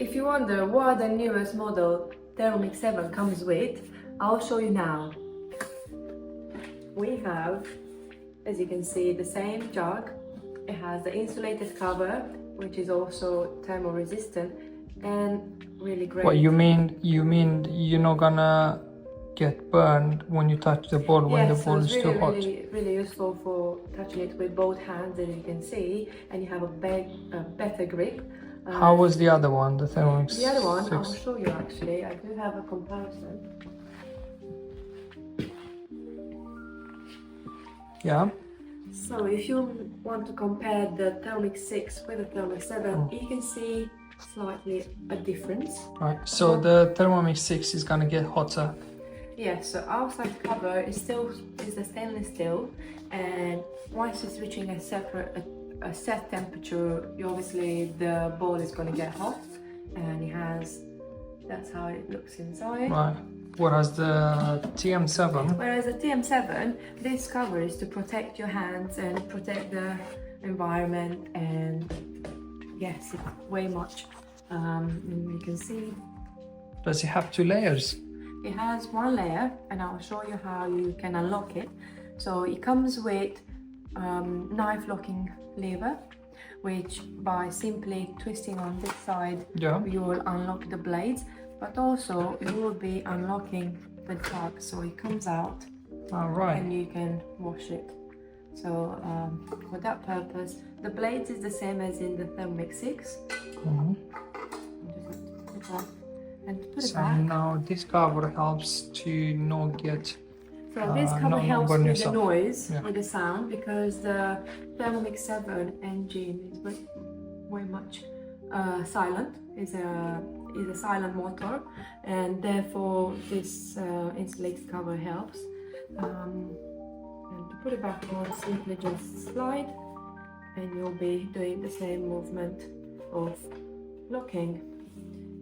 If you wonder what the newest model Thermomix 7 comes with, I'll show you now. We have, as you can see, the same jug. It has the insulated cover, which is also thermo resistant and really great. What you mean you're not gonna get burned when you touch the bowl when the bowl is too hot? Really useful for touching it with both hands, as you can see, and you have a better grip. How was the other one, the Thermomix? The other one, 6? I'll show you actually. I do have a comparison. Yeah. So if you want to compare the Thermomix 6 with the Thermomix 7, you can see slightly a difference. Right. So the Thermomix 6 is gonna get hotter. Yes, so outside cover is the stainless steel, and once it's reaching a set temperature, obviously the bowl is going to get hot, and that's how it looks inside. Right. Whereas the TM7. Whereas the TM7, this cover is to protect your hands and protect the environment, and yes, it's way much. You can see. Does it have 2 layers? It has 1 layer, and I'll show you how you can unlock it. So it comes with knife locking lever, which by simply twisting on this side, you will unlock the blades, but also you will be unlocking the jug, so it comes out and you can wash it. So for that purpose, the blades is the same as in the Thermomix 6. And to put it back. Now this cover helps to not get. So this cover helps with the noise, with the sound, because the Thermomix 7 engine is way much silent. It's a silent motor, and therefore this insulated cover helps. And to put it back on, simply just slide, and you'll be doing the same movement of locking.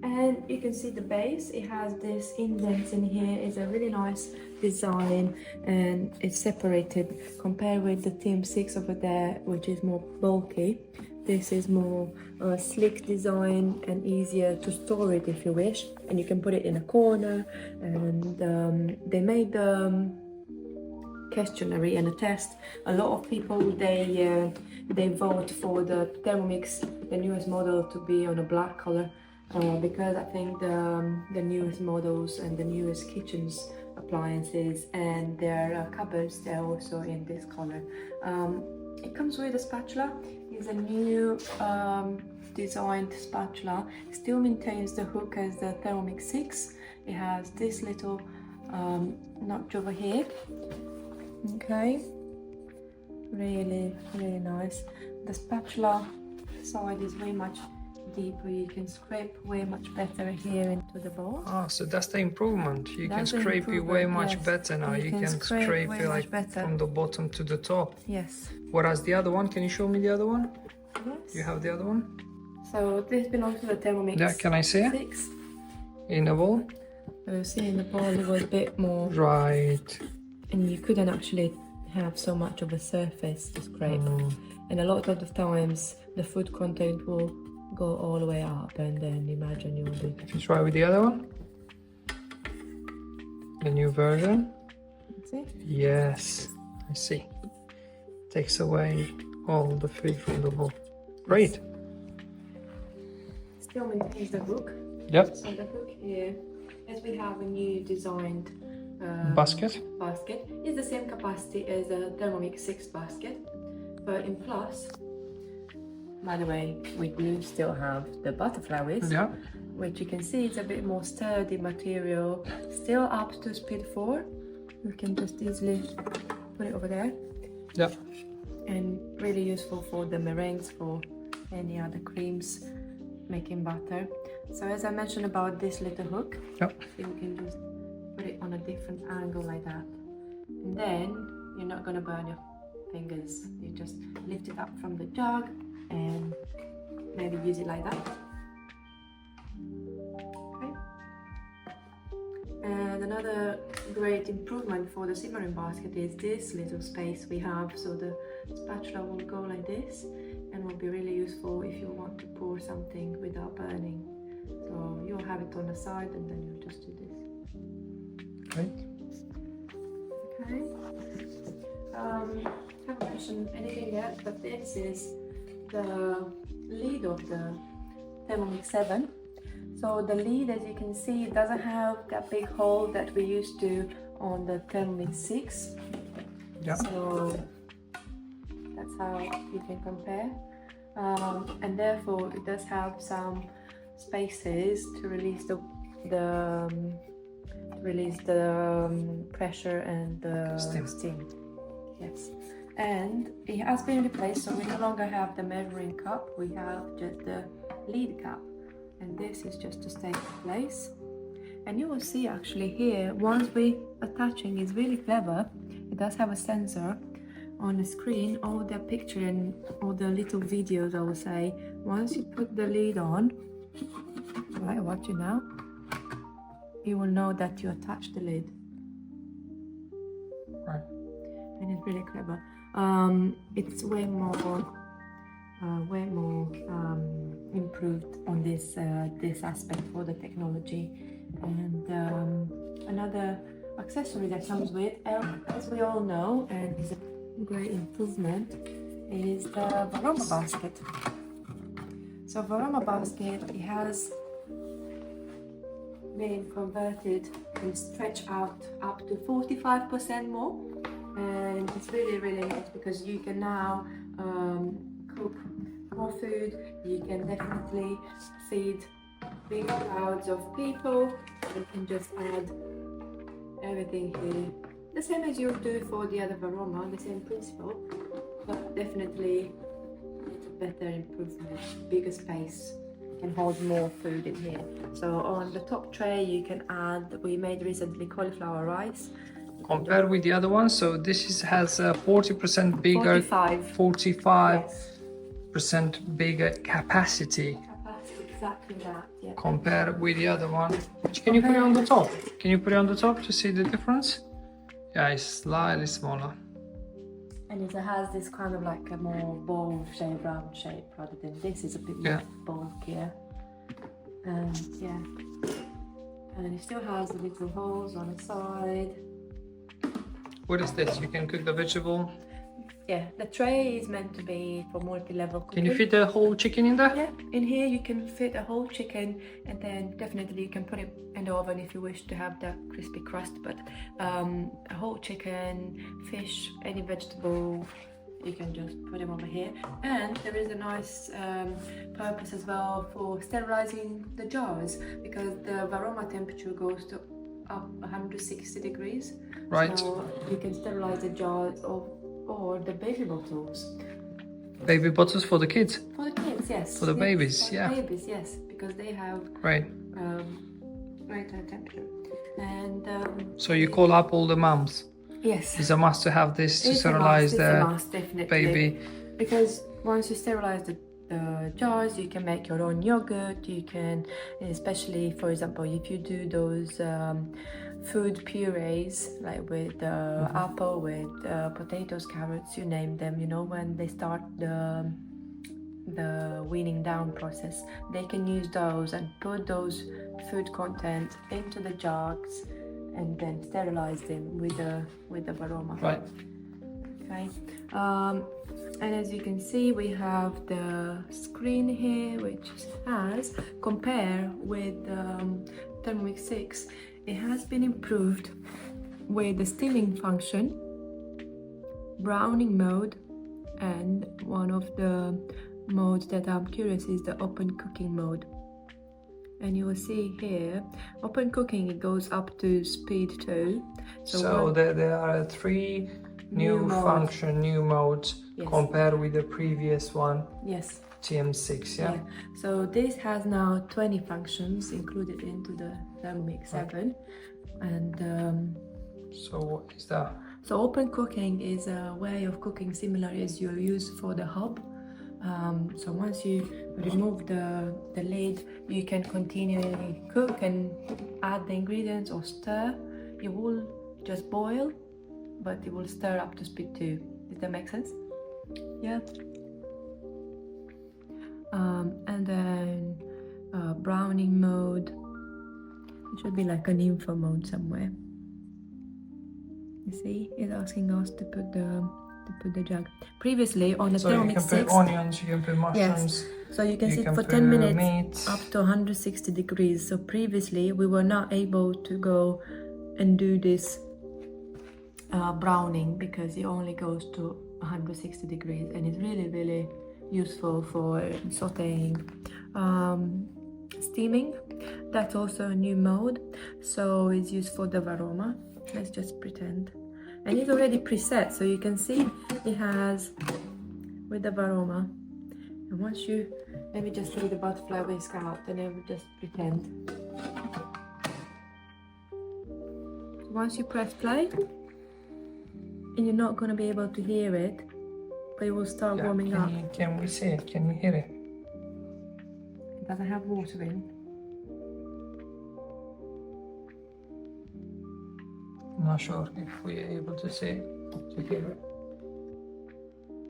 And you can see the base, it has this indents in here. It's a really nice design, and it's separated compared with the TM6 over there, which is more bulky. This is more slick design and easier to store it if you wish, and you can put it in a corner. And they made the questionnaire and a test. A lot of people they vote for the Thermomix, the newest model, to be on a black color. Because I think the newest models and the newest kitchens appliances and their cupboards, they're also in this color. It comes with a spatula. It's a new designed spatula. It still maintains the hook as the Thermomix 6. It has this little notch over here. Okay, really nice. The spatula side is way much deeper. You can scrape way much better here into the bowl. So that's the improvement. You can scrape it way much better now. You can scrape it like from the bottom to the top. Yes. Whereas the other one, can you show me the other one? Yes. You have the other one? So this belongs to the Thermomix. Yeah, can I see it? 6. In the bowl? You see in the bowl it was a bit more. Right. And you couldn't actually have so much of a surface to scrape. And a lot of the times the food content will go all the way up, and then imagine you'll be. Can you try with the other one? The new version? See? Yes, I see. Takes away all the food from the bowl. Great. Still maintains the hook. Yep. So the hook here, as we have a new designed basket, is the same capacity as the Thermomix 6 basket, but in plus. By the way, we do still have the butterfly wheels, which you can see it's a bit more sturdy material, still up to speed 4. You can just easily put it over there. Yep. And really useful for the meringues, for any other creams, making butter. So as I mentioned about this little hook, so you can just put it on a different angle like that. And then you're not going to burn your fingers. You just lift it up from the jug and maybe use it like that. Okay. And another great improvement for the simmering basket is this little space we have. So the spatula will go like this and will be really useful if you want to pour something without burning have it on the side, and then you just do this. Right. Okay. Haven't mentioned anything yet, but this is the lid of the Thermomix 7. So the lid, as you can see, it doesn't have that big hole that we used to on the Thermomix 6. Yeah. So that's how you can compare. And therefore it does have some spaces to release the pressure and the steam. Yes. And it has been replaced, so we no longer have the measuring cup, we have just the lid cap, and this is just to stay in place. And you will see actually here, once we attaching, is really clever. It does have a sensor on the screen, all the picture and all the little videos, I will say. Once you put the lid on, right, watch it now, you will know that you attach the lid. Right. And it's really clever. It's way more improved on this aspect for the technology. And another accessory that comes with, as we all know, and is a great improvement, is the Varoma basket. So Varoma basket, it has been converted and stretched out up to 45% more, and it's really nice because you can now cook more food. You can definitely feed big crowds of people. You can just add everything here, the same as you do for the other Varoma, the same principle, but definitely it's a better improvement, bigger space, can hold more food in here. So on the top tray you can add, we made recently cauliflower rice. Compared with the other one, so this has a 40% bigger, 45% bigger capacity. Exactly that, yeah. Compared with the other one. Can you put it on the top? Can you put it on the top to see the difference? Yeah, it's slightly smaller. And it has this kind of like a more bowl shape, round shape, rather than this is a bit more bulkier. And yeah, and it still has the little holes on the side. What is this? You can cook the vegetable? Yeah, the tray is meant to be for multi-level cooking. Can you fit the whole chicken in there? Yeah, in here you can fit a whole chicken, and then definitely you can put it in the oven if you wish to have that crispy crust, but a whole chicken, fish, any vegetable, you can just put them over here. And there is a nice purpose as well for sterilizing the jars, because the Varoma temperature goes to up 160 degrees. Right. So you can sterilize the jars or the baby bottles. Baby bottles for the kids? For the kids, yes. For the babies, for yeah. Babies, yes, because they have right high temperature. And so you call up all the mums? Yes. It's a must to have this to sterilize the baby. Because once you sterilize the jars, you can make your own yogurt. You can, especially for example, if you do those food purees, like with apple, with potatoes, carrots, you name them, you know, when they start the weaning down process, they can use those and put those food content into the jars and then sterilize them with the Varoma. Right. Okay. And as you can see, we have the screen here, which has, compare with Thermomix 6, it has been improved with the steaming function, browning mode, and one of the modes that I'm curious is the open cooking mode. And you will see here, open cooking, it goes up to speed 2. So there are 3 new modes compared with the previous one. Yes. TM6, yeah? So this has now 20 functions included into the Thermomix 7. And so what is that? so open cooking is a way of cooking similar as you use for the hob. So once you remove the lid, you can continually cook and add the ingredients or stir. It will just boil, but it will stir up to speed 2. Does that make sense? Yeah. And then browning mode, It should be like an info mode somewhere. You see, it's asking us to put the jug. Previously on the Thermomix 6, you can put onions, you can put mushrooms. Yes. So you can see for 10 minutes up to 160 degrees. So previously we were not able to go and do this browning because it only goes to 160 degrees, and it's really useful for sauteing. Steaming, that's also a new mode, so it's used for the aroma. Let's just pretend, and it's already preset, so you can see it has with the aroma. And once you, let me just take the butterfly whisk out, and I will just pretend. Once you press play, and you're not going to be able to hear it, but it will start warming up. Can we see it? Can you hear it? It doesn't have water in. I'm not sure if we're able to see it, to hear it.